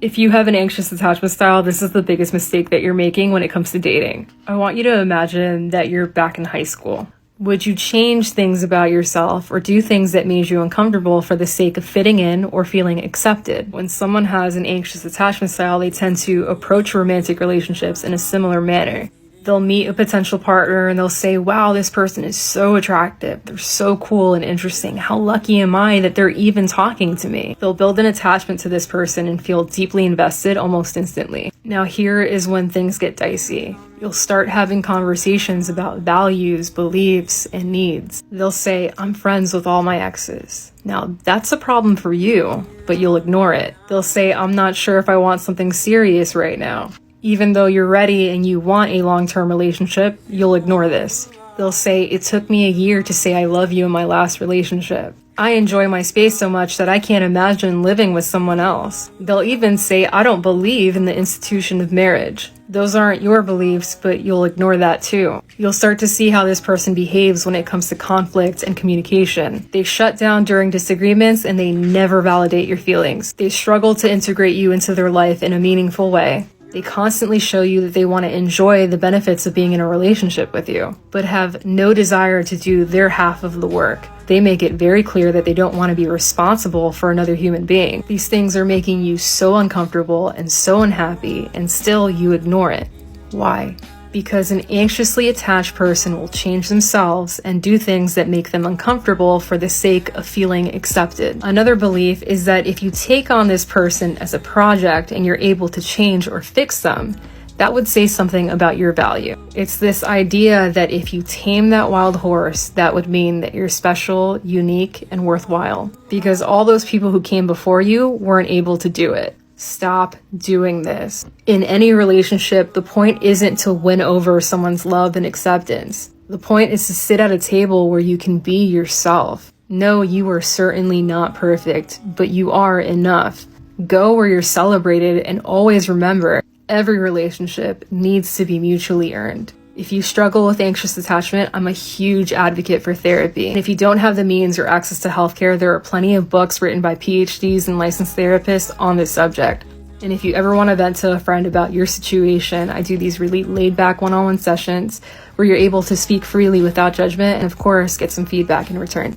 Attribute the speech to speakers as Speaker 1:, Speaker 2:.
Speaker 1: If you have an anxious attachment style, this is the biggest mistake that you're making when it comes to dating. I want you to imagine that you're back in high school. Would you change things about yourself or do things that made you uncomfortable for the sake of fitting in or feeling accepted? When someone has an anxious attachment style, they tend to approach romantic relationships in a similar manner. They'll meet a potential partner and they'll say, wow, this person is so attractive. They're so cool and interesting. How lucky am I that they're even talking to me? They'll build an attachment to this person and feel deeply invested almost instantly. Now here is when things get dicey. You'll start having conversations about values, beliefs, and needs. They'll say, I'm friends with all my exes. Now that's a problem for you, but you'll ignore it. They'll say, I'm not sure if I want something serious right now. Even though you're ready and you want a long-term relationship, you'll ignore this. They'll say, it took me a year to say I love you in my last relationship. I enjoy my space so much that I can't imagine living with someone else. They'll even say, I don't believe in the institution of marriage. Those aren't your beliefs, but you'll ignore that too. You'll start to see how this person behaves when it comes to conflict and communication. They shut down during disagreements and they never validate your feelings. They struggle to integrate you into their life in a meaningful way. They constantly show you that they want to enjoy the benefits of being in a relationship with you, but have no desire to do their half of the work. They make it very clear that they don't want to be responsible for another human being. These things are making you so uncomfortable and so unhappy, and still you ignore it. Why? Because an anxiously attached person will change themselves and do things that make them uncomfortable for the sake of feeling accepted. Another belief is that if you take on this person as a project and you're able to change or fix them, that would say something about your value. It's this idea that if you tame that wild horse, that would mean that you're special, unique, and worthwhile. Because all those people who came before you weren't able to do it. Stop doing this. In any relationship, the point isn't to win over someone's love and acceptance. The point is to sit at a table where you can be yourself. No, you are certainly not perfect, but you are enough. Go where you're celebrated and always remember, every relationship needs to be mutually earned. If you struggle with anxious attachment, I'm a huge advocate for therapy. And if you don't have the means or access to healthcare, there are plenty of books written by PhDs and licensed therapists on this subject. And if you ever want to vent to a friend about your situation, I do these really laid-back one-on-one sessions where you're able to speak freely without judgment and, of course, get some feedback in return.